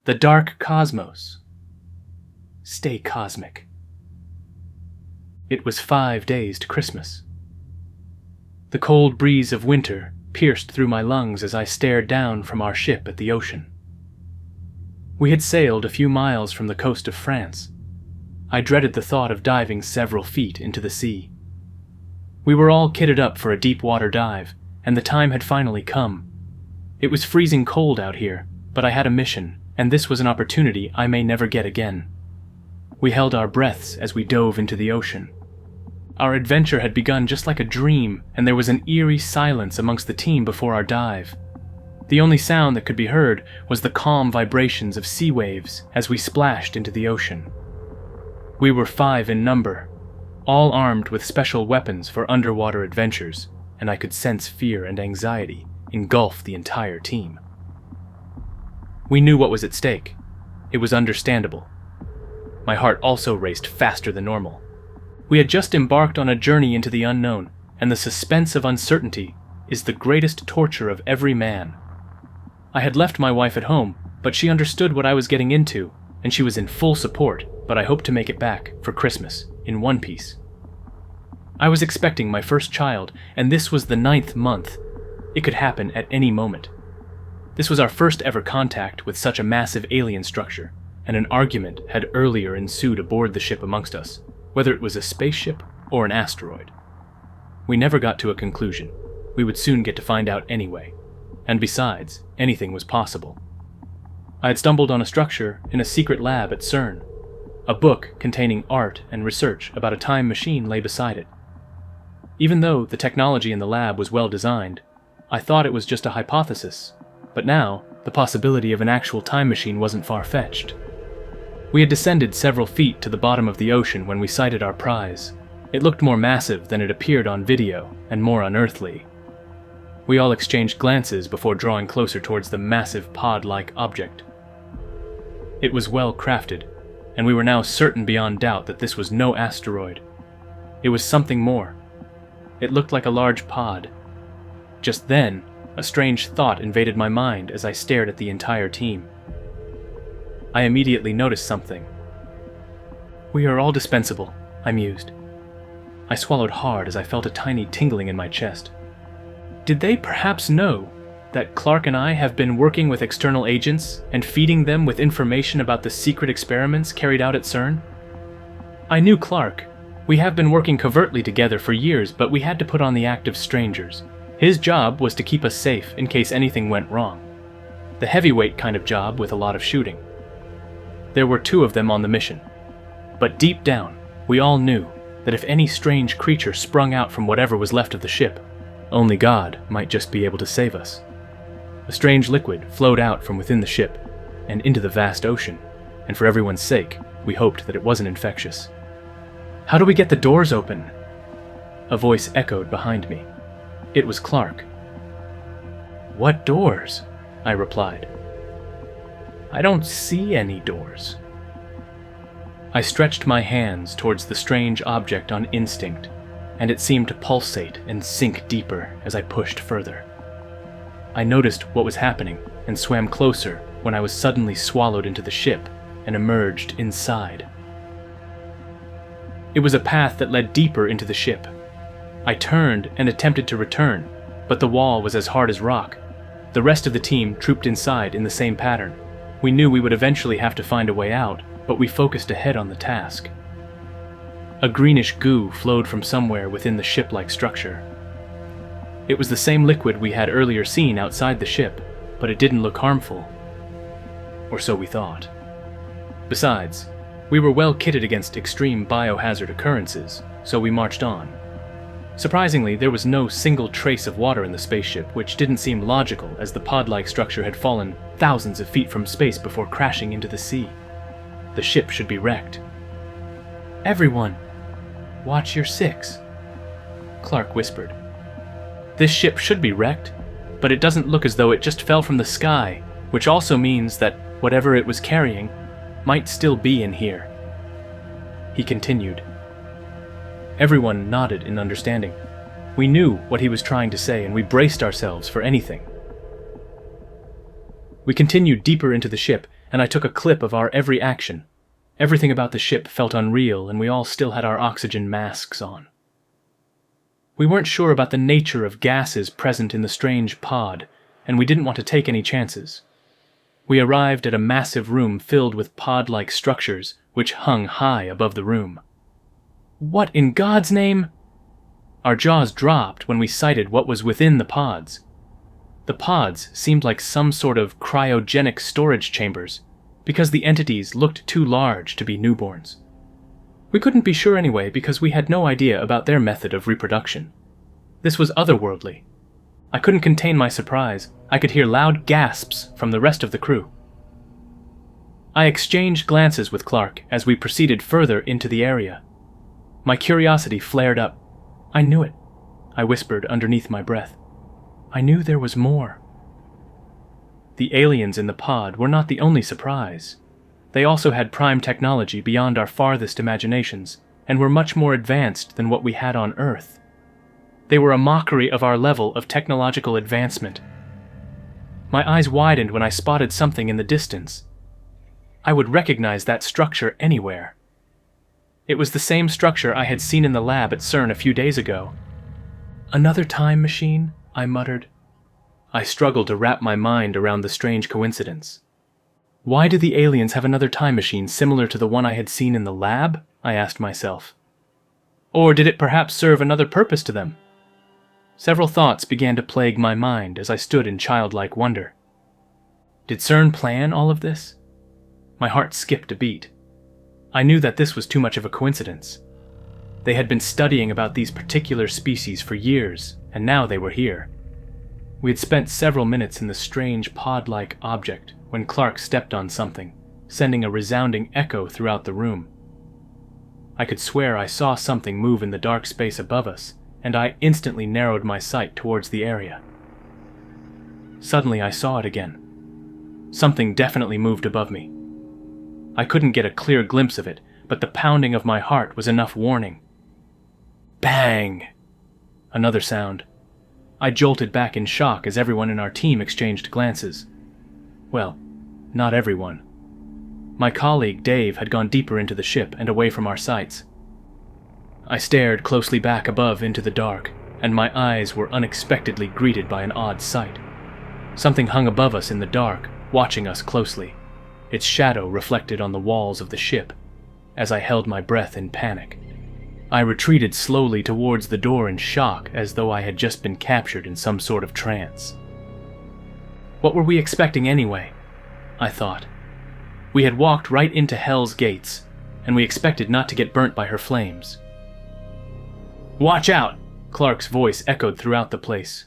The dark cosmos. Stay cosmic. It was 5 days to Christmas. The cold breeze of winter pierced through my lungs as I stared down from our ship at the ocean. We had sailed a few miles from the coast of France. I dreaded the thought of diving several feet into the sea. We were all kitted up for a deep water dive, and the time had finally come. It was freezing cold out here, but I had a mission, and this was an opportunity I may never get again. We held our breaths as we dove into the ocean. Our adventure had begun just like a dream, and there was an eerie silence amongst the team before our dive. The only sound that could be heard was the calm vibrations of sea waves as we splashed into the ocean. We were 5 in number, all armed with special weapons for underwater adventures, and I could sense fear and anxiety engulf the entire team. We knew what was at stake. It was understandable. My heart also raced faster than normal. We had just embarked on a journey into the unknown, and the suspense of uncertainty is the greatest torture of every man. I had left my wife at home, but she understood what I was getting into, and she was in full support, but I hoped to make it back for Christmas in one piece. I was expecting my first child, and this was the 9th month. It could happen at any moment. This was our first ever contact with such a massive alien structure, and an argument had earlier ensued aboard the ship amongst us, whether it was a spaceship or an asteroid. We never got to a conclusion. We would soon get to find out anyway. And besides, anything was possible. I had stumbled on a structure in a secret lab at CERN. A book containing art and research about a time machine lay beside it. Even though the technology in the lab was well designed, I thought it was just a hypothesis, but now the possibility of an actual time machine wasn't far-fetched. We had descended several feet to the bottom of the ocean when we sighted our prize. It looked more massive than it appeared on video, and more unearthly. We all exchanged glances before drawing closer towards the massive pod-like object. It was well crafted, and we were now certain beyond doubt that this was no asteroid. It was something more. It looked like a large pod. Just then, a strange thought invaded my mind as I stared at the entire team. I immediately noticed something. "We are all dispensable," I mused. I swallowed hard as I felt a tiny tingling in my chest. Did they perhaps know that Clark and I have been working with external agents and feeding them with information about the secret experiments carried out at CERN? I knew Clark. We have been working covertly together for years, but we had to put on the act of strangers. His job was to keep us safe in case anything went wrong. The heavyweight kind of job with a lot of shooting. There were 2 of them on the mission. But deep down, we all knew that if any strange creature sprung out from whatever was left of the ship, only God might just be able to save us. A strange liquid flowed out from within the ship and into the vast ocean, and for everyone's sake, we hoped that it wasn't infectious. "How do we get the doors open?" A voice echoed behind me. It was Clark. "What doors?" I replied. "I don't see any doors." I stretched my hands towards the strange object on instinct, and it seemed to pulsate and sink deeper as I pushed further. I noticed what was happening and swam closer when I was suddenly swallowed into the ship and emerged inside. It was a path that led deeper into the ship. I turned and attempted to return, but the wall was as hard as rock. The rest of the team trooped inside in the same pattern. We knew we would eventually have to find a way out, but we focused ahead on the task. A greenish goo flowed from somewhere within the ship-like structure. It was the same liquid we had earlier seen outside the ship, but it didn't look harmful. Or so we thought. Besides, we were well kitted against extreme biohazard occurrences, so we marched on. Surprisingly, there was no single trace of water in the spaceship, which didn't seem logical as the pod-like structure had fallen thousands of feet from space before crashing into the sea. The ship should be wrecked. "Everyone, watch your 6, Clark whispered. "This ship should be wrecked, but it doesn't look as though it just fell from the sky, which also means that whatever it was carrying might still be in here." He continued. Everyone nodded in understanding. We knew what he was trying to say, and we braced ourselves for anything. We continued deeper into the ship, and I took a clip of our every action. Everything about the ship felt unreal, and we all still had our oxygen masks on. We weren't sure about the nature of gases present in the strange pod, and we didn't want to take any chances. We arrived at a massive room filled with pod-like structures which hung high above the room. What in God's name? Our jaws dropped when we sighted what was within the pods. The pods seemed like some sort of cryogenic storage chambers, because the entities looked too large to be newborns. We couldn't be sure anyway because we had no idea about their method of reproduction. This was otherworldly. I couldn't contain my surprise. I could hear loud gasps from the rest of the crew. I exchanged glances with Clark as we proceeded further into the area. My curiosity flared up. I knew it, I whispered underneath my breath. I knew there was more. The aliens in the pod were not the only surprise. They also had prime technology beyond our farthest imaginations, and were much more advanced than what we had on Earth. They were a mockery of our level of technological advancement. My eyes widened when I spotted something in the distance. I would recognize that structure anywhere. It was the same structure I had seen in the lab at CERN a few days ago. Another time machine? I muttered. I struggled to wrap my mind around the strange coincidence. Why did the aliens have another time machine similar to the one I had seen in the lab? I asked myself. Or did it perhaps serve another purpose to them? Several thoughts began to plague my mind as I stood in childlike wonder. Did CERN plan all of this? My heart skipped a beat. I knew that this was too much of a coincidence. They had been studying about these particular species for years, and now they were here. We had spent several minutes in the strange pod-like object when Clark stepped on something, sending a resounding echo throughout the room. I could swear I saw something move in the dark space above us, and I instantly narrowed my sight towards the area. Suddenly I saw it again. Something definitely moved above me. I couldn't get a clear glimpse of it, but the pounding of my heart was enough warning. Bang! Another sound. I jolted back in shock as everyone in our team exchanged glances. Well, not everyone. My colleague Dave had gone deeper into the ship and away from our sights. I stared closely back above into the dark, and my eyes were unexpectedly greeted by an odd sight. Something hung above us in the dark, watching us closely, its shadow reflected on the walls of the ship. As I held my breath in panic, I retreated slowly towards the door in shock, as though I had just been captured in some sort of trance. What were we expecting anyway? I thought. We had walked right into Hell's Gates, and we expected not to get burnt by her flames. "Watch out!" Clark's voice echoed throughout the place.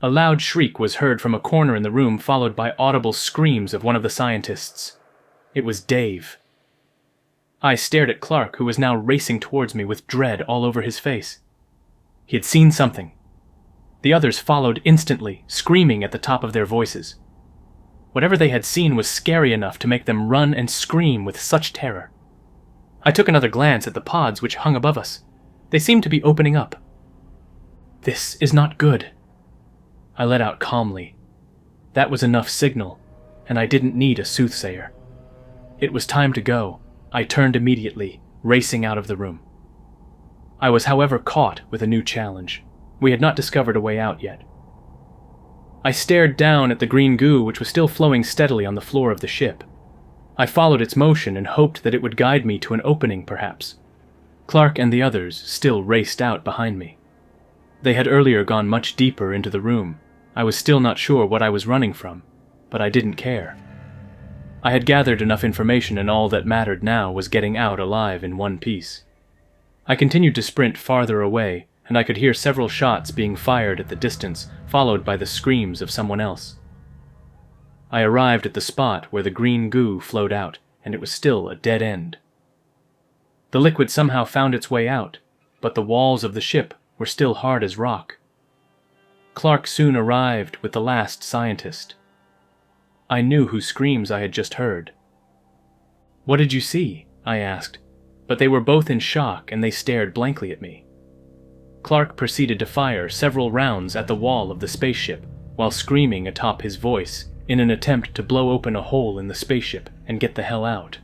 A loud shriek was heard from a corner in the room, followed by audible screams of one of the scientists. It was Dave. I stared at Clark, who was now racing towards me with dread all over his face. He had seen something. The others followed instantly, screaming at the top of their voices. Whatever they had seen was scary enough to make them run and scream with such terror. I took another glance at the pods which hung above us. They seemed to be opening up. This is not good. I let out calmly. That was enough signal, and I didn't need a soothsayer. It was time to go. I turned immediately, racing out of the room. I was, however, caught with a new challenge. We had not discovered a way out yet. I stared down at the green goo which was still flowing steadily on the floor of the ship. I followed its motion and hoped that it would guide me to an opening, perhaps. Clark and the others still raced out behind me. They had earlier gone much deeper into the room. I was still not sure what I was running from, but I didn't care. I had gathered enough information, and all that mattered now was getting out alive in one piece. I continued to sprint farther away, and I could hear several shots being fired at the distance, followed by the screams of someone else. I arrived at the spot where the green goo flowed out, and it was still a dead end. The liquid somehow found its way out, but the walls of the ship were still hard as rock. Clark soon arrived with the last scientist. I knew whose screams I had just heard. "What did you see?" I asked, but they were both in shock and they stared blankly at me. Clark proceeded to fire several rounds at the wall of the spaceship while screaming atop his voice in an attempt to blow open a hole in the spaceship and get the hell out.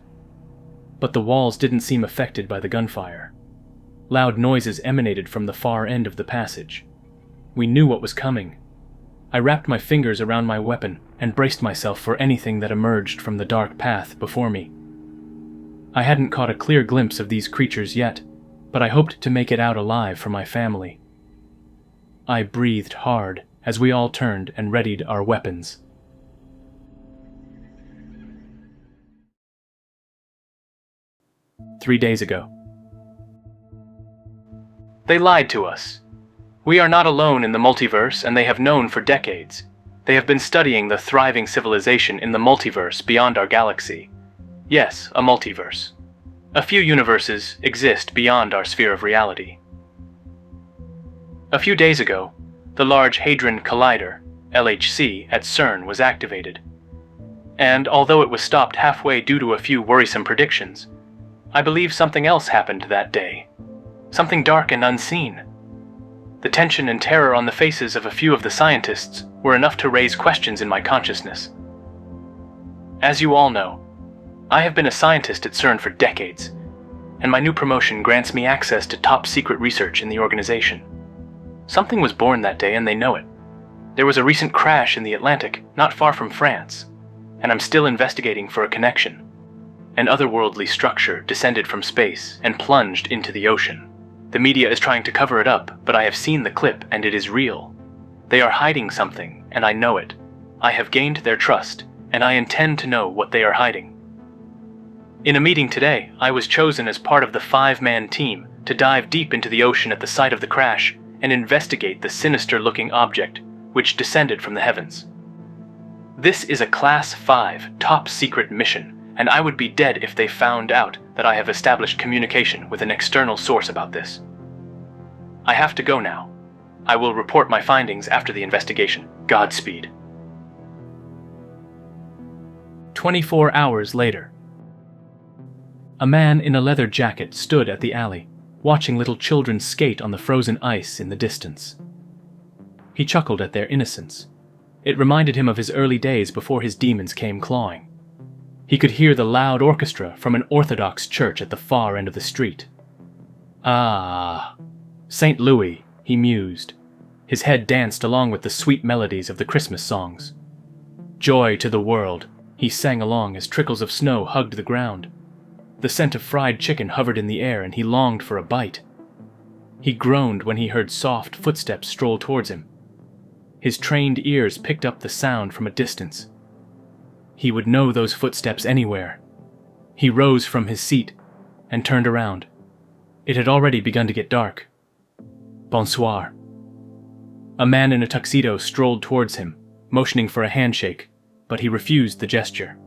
But the walls didn't seem affected by the gunfire. Loud noises emanated from the far end of the passage. We knew what was coming. I wrapped my fingers around my weapon and braced myself for anything that emerged from the dark path before me. I hadn't caught a clear glimpse of these creatures yet, but I hoped to make it out alive for my family. I breathed hard as we all turned and readied our weapons. "3 days ago. They lied to us. We are not alone in the multiverse, and they have known for decades. They have been studying the thriving civilization in the multiverse beyond our galaxy. Yes, a multiverse. A few universes exist beyond our sphere of reality. A few days ago, the Large Hadron Collider, LHC, at CERN was activated. And although it was stopped halfway due to a few worrisome predictions, I believe something else happened that day. Something dark and unseen. The tension and terror on the faces of a few of the scientists were enough to raise questions in my consciousness. As you all know, I have been a scientist at CERN for decades, and my new promotion grants me access to top-secret research in the organization. Something was born that day, and they know it. There was a recent crash in the Atlantic, not far from France, and I'm still investigating for a connection. An otherworldly structure descended from space and plunged into the ocean. The media is trying to cover it up, but I have seen the clip and it is real. They are hiding something, and I know it. I have gained their trust, and I intend to know what they are hiding. In a meeting today, I was chosen as part of the 5-man team to dive deep into the ocean at the site of the crash and investigate the sinister-looking object which descended from the heavens. This is a Class 5 top-secret mission, and I would be dead if they found out that I have established communication with an external source about this. I have to go now. I will report my findings after the investigation. Godspeed." 24 hours later. A man in a leather jacket stood at the alley, watching little children skate on the frozen ice in the distance. He chuckled at their innocence. It reminded him of his early days before his demons came clawing. He could hear the loud orchestra from an Orthodox church at the far end of the street. "Ah, St. Louis," he mused. His head danced along with the sweet melodies of the Christmas songs. "Joy to the world," he sang along as trickles of snow hugged the ground. The scent of fried chicken hovered in the air, and he longed for a bite. He groaned when he heard soft footsteps stroll towards him. His trained ears picked up the sound from a distance. He would know those footsteps anywhere. He rose from his seat and turned around. It had already begun to get dark. "Bonsoir." A man in a tuxedo strolled towards him, motioning for a handshake, but he refused the gesture.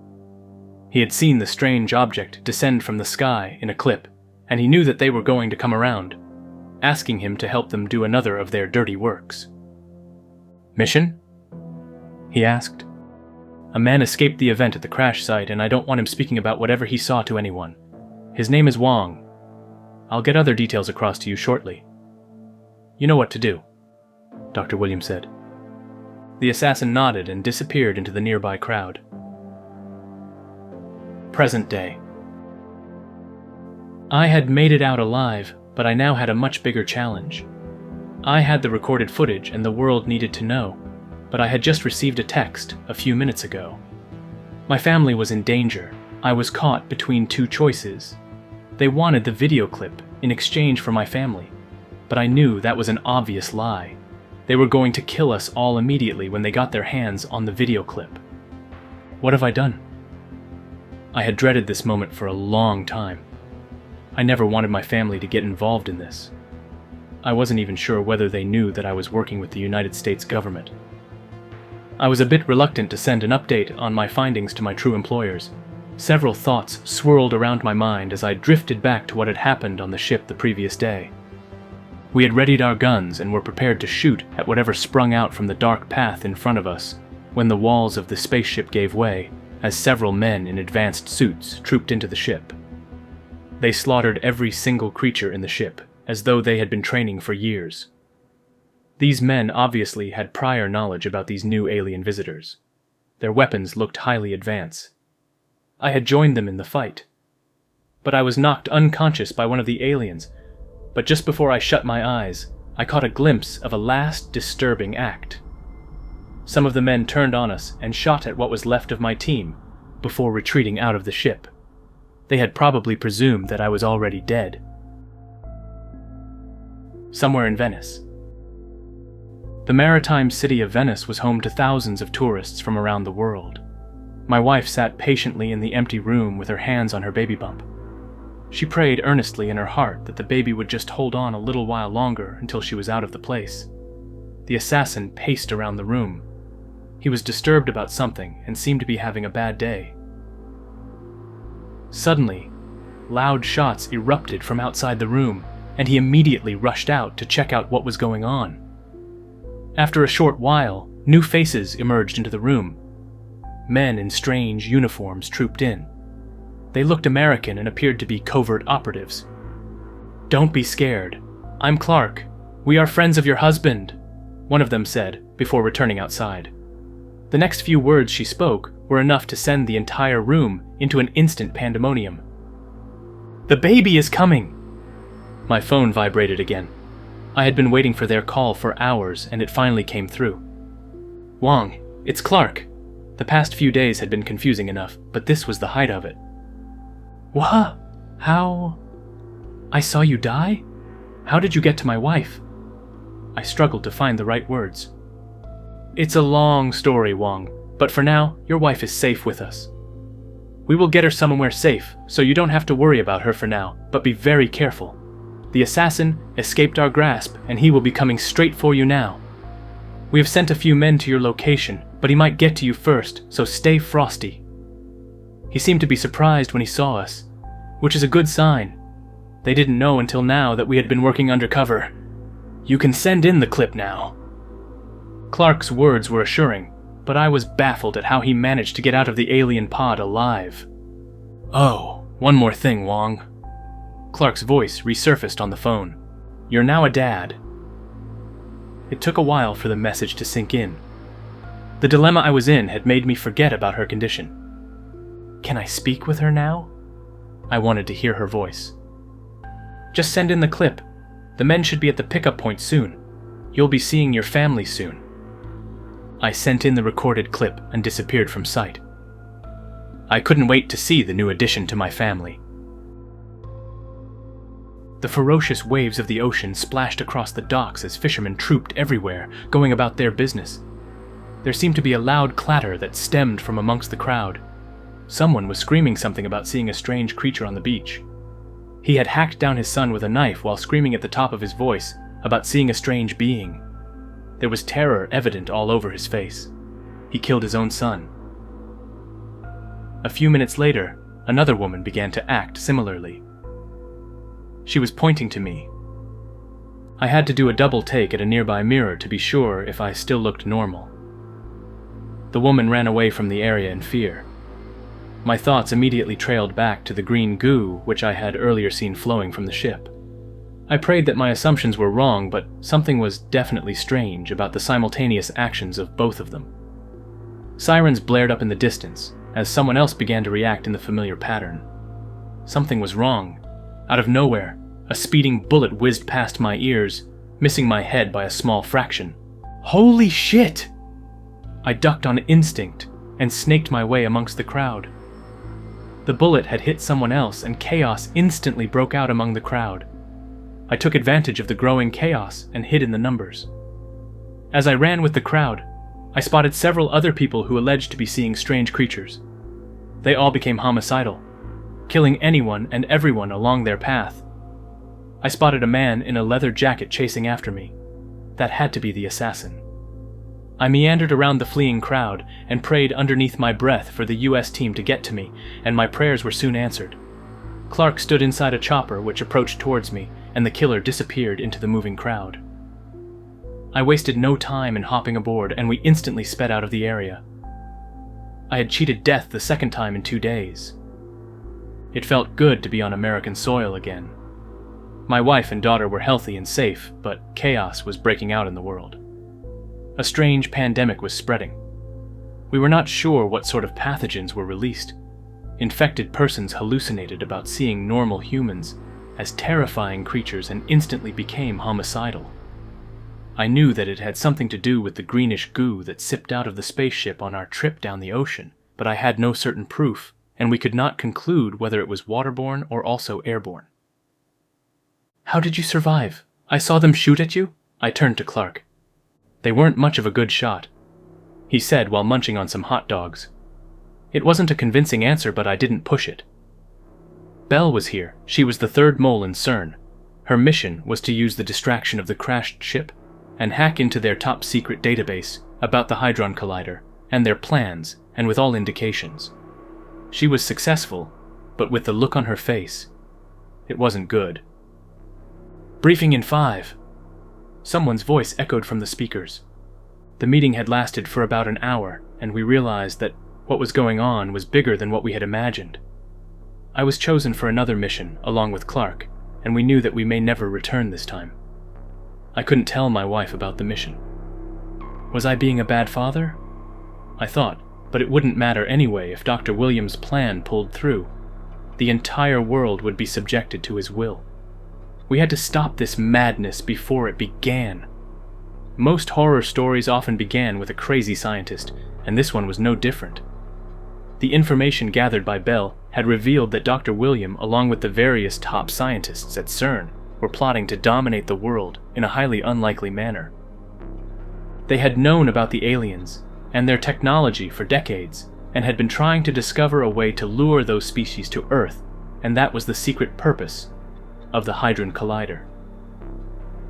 He had seen the strange object descend from the sky in a clip, and he knew that they were going to come around, asking him to help them do another of their dirty works. "Mission?" he asked. "A man escaped the event at the crash site, and I don't want him speaking about whatever he saw to anyone. His name is Wong. I'll get other details across to you shortly. You know what to do," Dr. Williams said. The assassin nodded and disappeared into the nearby crowd. Present day. I had made it out alive, but I now had a much bigger challenge. I had the recorded footage and the world needed to know, but I had just received a text a few minutes ago. My family was in danger. I was caught between two choices. They wanted the video clip in exchange for my family, but I knew that was an obvious lie. They were going to kill us all immediately when they got their hands on the video clip. What have I done? I had dreaded this moment for a long time. I never wanted my family to get involved in this. I wasn't even sure whether they knew that I was working with the United States government. I was a bit reluctant to send an update on my findings to my true employers. Several thoughts swirled around my mind as I drifted back to what had happened on the ship the previous day. We had readied our guns and were prepared to shoot at whatever sprung out from the dark path in front of us when the walls of the spaceship gave way as several men in advanced suits trooped into the ship. They slaughtered every single creature in the ship, as though they had been training for years. These men obviously had prior knowledge about these new alien visitors. Their weapons looked highly advanced. I had joined them in the fight. But I was knocked unconscious by one of the aliens, but just before I shut my eyes, I caught a glimpse of a last disturbing act. Some of the men turned on us and shot at what was left of my team before retreating out of the ship. They had probably presumed that I was already dead. Somewhere in Venice. The maritime city of Venice was home to thousands of tourists from around the world. My wife sat patiently in the empty room with her hands on her baby bump. She prayed earnestly in her heart that the baby would just hold on a little while longer until she was out of the place. The assassin paced around the room. He was disturbed about something and seemed to be having a bad day. Suddenly, loud shots erupted from outside the room, and he immediately rushed out to check out what was going on. After a short while, new faces emerged into the room. Men in strange uniforms trooped in. They looked American and appeared to be covert operatives. "Don't be scared. I'm Clark. We are friends of your husband," one of them said before returning outside. The next few words she spoke were enough to send the entire room into an instant pandemonium. "The baby is coming!" My phone vibrated again. I had been waiting for their call for hours, and it finally came through. "Wong, it's Clark." The past few days had been confusing enough, but this was the height of it. "What? How? I saw you die? How did you get to my wife?" I struggled to find the right words. "It's a long story, Wong, but for now, your wife is safe with us. We will get her somewhere safe, so you don't have to worry about her for now, but be very careful. The assassin escaped our grasp, and he will be coming straight for you now. We have sent a few men to your location, but he might get to you first, so stay frosty." He seemed to be surprised when he saw us, which is a good sign. They didn't know until now that we had been working undercover. "You can send in the clip now." Clark's words were assuring, but I was baffled at how he managed to get out of the alien pod alive. "Oh, one more thing, Wong." Clark's voice resurfaced on the phone. "You're now a dad." It took a while for the message to sink in. The dilemma I was in had made me forget about her condition. "Can I speak with her now?" I wanted to hear her voice. "Just send in the clip. The men should be at the pickup point soon. You'll be seeing your family soon." I sent in the recorded clip and disappeared from sight. I couldn't wait to see the new addition to my family. The ferocious waves of the ocean splashed across the docks as fishermen trooped everywhere, going about their business. There seemed to be a loud clatter that stemmed from amongst the crowd. Someone was screaming something about seeing a strange creature on the beach. He had hacked down his son with a knife while screaming at the top of his voice about seeing a strange being. There was terror evident all over his face. He killed his own son. A few minutes later, another woman began to act similarly. She was pointing to me. I had to do a double take at a nearby mirror to be sure if I still looked normal. The woman ran away from the area in fear. My thoughts immediately trailed back to the green goo which I had earlier seen flowing from the ship. I prayed that my assumptions were wrong, but something was definitely strange about the simultaneous actions of both of them. Sirens blared up in the distance as someone else began to react in the familiar pattern. Something was wrong. Out of nowhere, a speeding bullet whizzed past my ears, missing my head by a small fraction. Holy shit! I ducked on instinct and snaked my way amongst the crowd. The bullet had hit someone else, and chaos instantly broke out among the crowd. I took advantage of the growing chaos and hid in the numbers. As I ran with the crowd, I spotted several other people who alleged to be seeing strange creatures. They all became homicidal, killing anyone and everyone along their path. I spotted a man in a leather jacket chasing after me. That had to be the assassin. I meandered around the fleeing crowd and prayed underneath my breath for the US team to get to me, and my prayers were soon answered. Clark stood inside a chopper which approached towards me, and the killer disappeared into the moving crowd. I wasted no time in hopping aboard, and we instantly sped out of the area. I had cheated death the second time in 2 days. It felt good to be on American soil again. My wife and daughter were healthy and safe, but chaos was breaking out in the world. A strange pandemic was spreading. We were not sure what sort of pathogens were released. Infected persons hallucinated about seeing normal humans as terrifying creatures and instantly became homicidal. I knew that it had something to do with the greenish goo that sipped out of the spaceship on our trip down the ocean, but I had no certain proof, and we could not conclude whether it was waterborne or also airborne. "How did you survive? I saw them shoot at you?" I turned to Clark. "They weren't much of a good shot," he said while munching on some hot dogs. It wasn't a convincing answer, but I didn't push it. Belle was here. She was the third mole in CERN. Her mission was to use the distraction of the crashed ship and hack into their top-secret database about the Hadron Collider and their plans, and with all indications. She was successful, but with the look on her face, it wasn't good. "Briefing in 5. Someone's voice echoed from the speakers. The meeting had lasted for about an hour, and we realized that what was going on was bigger than what we had imagined. I was chosen for another mission, along with Clark, and we knew that we may never return this time. I couldn't tell my wife about the mission. Was I being a bad father? I thought, but it wouldn't matter anyway if Dr. Williams' plan pulled through. The entire world would be subjected to his will. We had to stop this madness before it began. Most horror stories often began with a crazy scientist, and this one was no different. The information gathered by Belle had revealed that Dr. William, along with the various top scientists at CERN, were plotting to dominate the world in a highly unlikely manner. They had known about the aliens and their technology for decades, and had been trying to discover a way to lure those species to Earth, and that was the secret purpose of the Hadron Collider.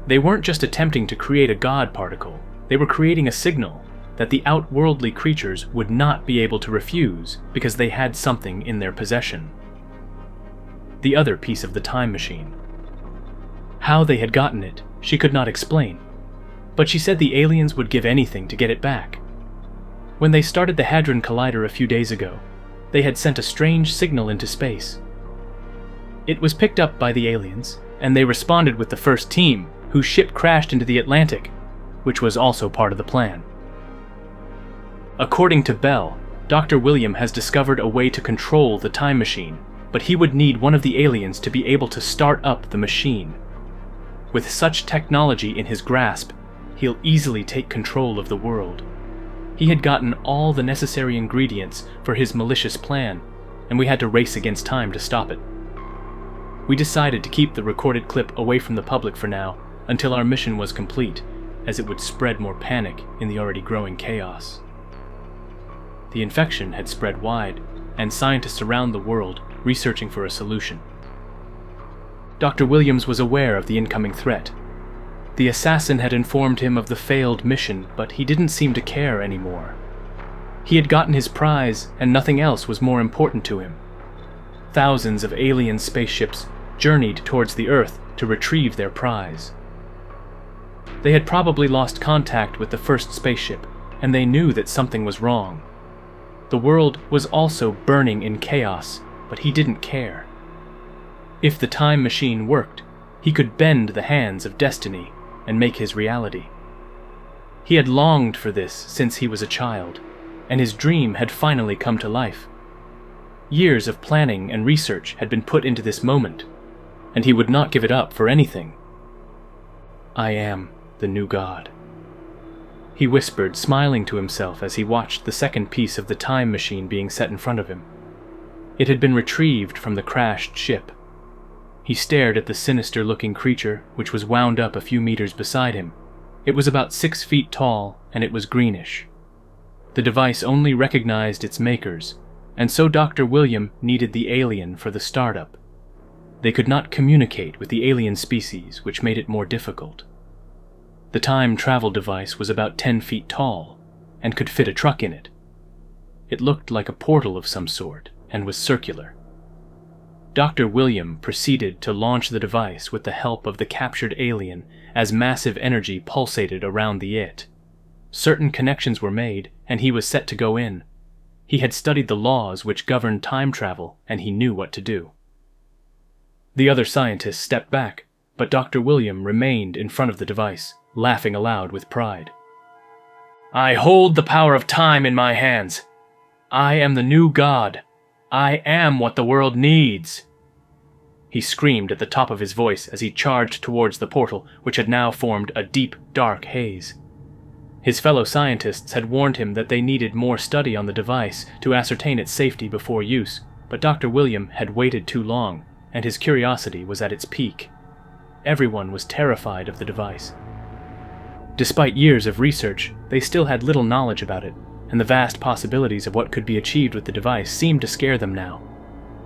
They weren't just attempting to create a God particle, they were creating a signal that the outworldly creatures would not be able to refuse because they had something in their possession. The other piece of the time machine. How they had gotten it, she could not explain, but she said the aliens would give anything to get it back. When they started the Hadron Collider a few days ago, they had sent a strange signal into space. It was picked up by the aliens, and they responded with the first team, whose ship crashed into the Atlantic, which was also part of the plan. According to Belle, Dr. William has discovered a way to control the time machine, but he would need one of the aliens to be able to start up the machine. With such technology in his grasp, he'll easily take control of the world. He had gotten all the necessary ingredients for his malicious plan, and we had to race against time to stop it. We decided to keep the recorded clip away from the public for now, until our mission was complete, as it would spread more panic in the already growing chaos. The infection had spread wide, and scientists around the world researching for a solution. Dr. Williams was aware of the incoming threat. The assassin had informed him of the failed mission, but he didn't seem to care anymore. He had gotten his prize, and nothing else was more important to him. Thousands of alien spaceships journeyed towards the Earth to retrieve their prize. They had probably lost contact with the first spaceship, and they knew that something was wrong. The world was also burning in chaos, but he didn't care. If the time machine worked, he could bend the hands of destiny and make his reality. He had longed for this since he was a child, and his dream had finally come to life. Years of planning and research had been put into this moment, and he would not give it up for anything. "I am the new God," he whispered, smiling to himself as he watched the second piece of the time machine being set in front of him. It had been retrieved from the crashed ship. He stared at the sinister-looking creature, which was wound up a few meters beside him. It was about 6 feet tall, and it was greenish. The device only recognized its makers, and so Dr. William needed the alien for the startup. They could not communicate with the alien species, which made it more difficult. The time travel device was about 10 feet tall, and could fit a truck in it. It looked like a portal of some sort, and was circular. Dr. William proceeded to launch the device with the help of the captured alien as massive energy pulsated around the it. Certain connections were made, and he was set to go in. He had studied the laws which governed time travel, and he knew what to do. The other scientists stepped back, but Dr. William remained in front of the device, laughing aloud with pride. I hold the power of time in my hands. I am the new god. I am what the world needs. He screamed at the top of his voice as he charged towards the portal, which had now formed a deep, dark haze. His fellow scientists had warned him that they needed more study on the device to ascertain its safety before use, but Dr. William had waited too long, and his curiosity was at its peak. Everyone was terrified of the device. Despite years of research, they still had little knowledge about it, and the vast possibilities of what could be achieved with the device seemed to scare them now.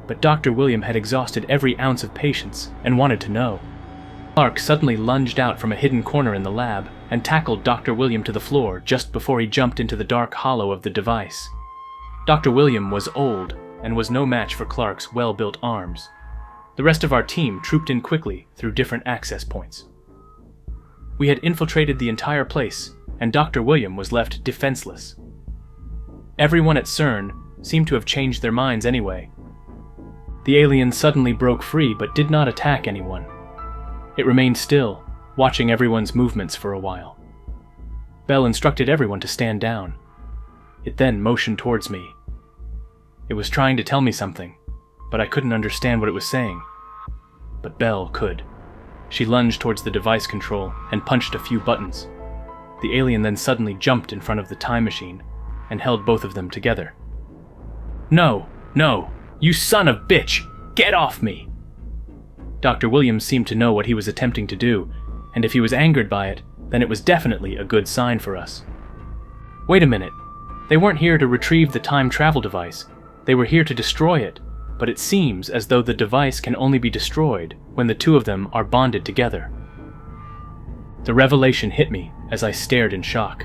But Dr. William had exhausted every ounce of patience and wanted to know. Clark suddenly lunged out from a hidden corner in the lab and tackled Dr. William to the floor just before he jumped into the dark hollow of the device. Dr. William was old and was no match for Clark's well-built arms. The rest of our team trooped in quickly through different access points. We had infiltrated the entire place, and Dr. William was left defenseless. Everyone at CERN seemed to have changed their minds anyway. The alien suddenly broke free but did not attack anyone. It remained still, watching everyone's movements for a while. Belle instructed everyone to stand down. It then motioned towards me. It was trying to tell me something, but I couldn't understand what it was saying. But Belle could. She lunged towards the device control and punched a few buttons. The alien then suddenly jumped in front of the time machine and held both of them together. "No, no, you son of bitch! Get off me!" Dr. Williams seemed to know what he was attempting to do, and if he was angered by it, then it was definitely a good sign for us. Wait a minute. They weren't here to retrieve the time travel device. They were here to destroy it, but it seems as though the device can only be destroyed when the two of them are bonded together. The revelation hit me as I stared in shock.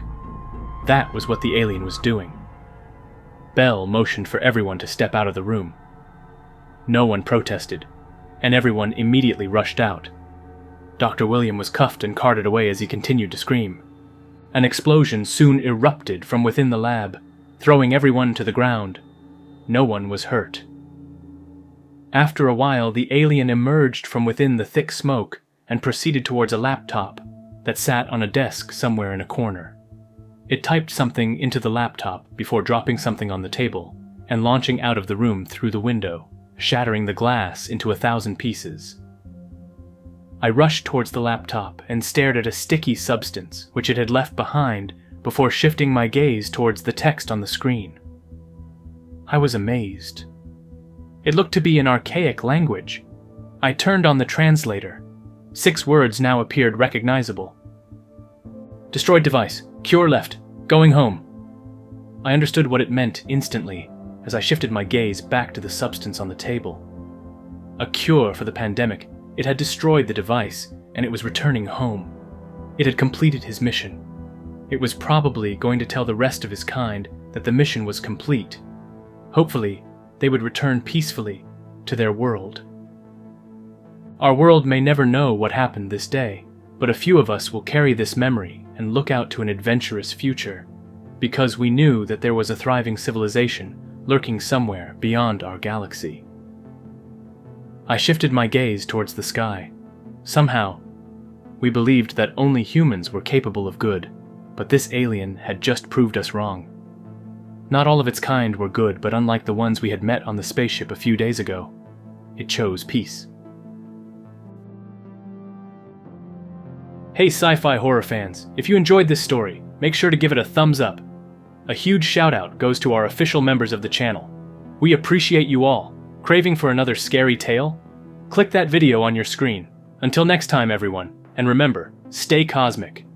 That was what the alien was doing. Belle motioned for everyone to step out of the room. No one protested, and everyone immediately rushed out. Dr. William was cuffed and carted away as he continued to scream. An explosion soon erupted from within the lab, throwing everyone to the ground. No one was hurt. After a while, the alien emerged from within the thick smoke and proceeded towards a laptop that sat on a desk somewhere in a corner. It typed something into the laptop before dropping something on the table and launching out of the room through the window, shattering the glass into 1,000 pieces. I rushed towards the laptop and stared at a sticky substance which it had left behind before shifting my gaze towards the text on the screen. I was amazed. It looked to be an archaic language. I turned on the translator. 6 words now appeared recognizable. "Destroyed device. Cure left. Going home." I understood what it meant instantly as I shifted my gaze back to the substance on the table. A cure for the pandemic. It had destroyed the device, and it was returning home. It had completed his mission. It was probably going to tell the rest of his kind that the mission was complete. Hopefully, they would return peacefully to their world. Our world may never know what happened this day, but a few of us will carry this memory and look out to an adventurous future, because we knew that there was a thriving civilization lurking somewhere beyond our galaxy. I shifted my gaze towards the sky. Somehow, we believed that only humans were capable of good, but this alien had just proved us wrong. Not all of its kind were good, but unlike the ones we had met on the spaceship a few days ago, it chose peace. Hey sci-fi horror fans, if you enjoyed this story, make sure to give it a thumbs up. A huge shout out goes to our official members of the channel. We appreciate you all. Craving for another scary tale? Click that video on your screen. Until next time everyone, and remember, stay cosmic.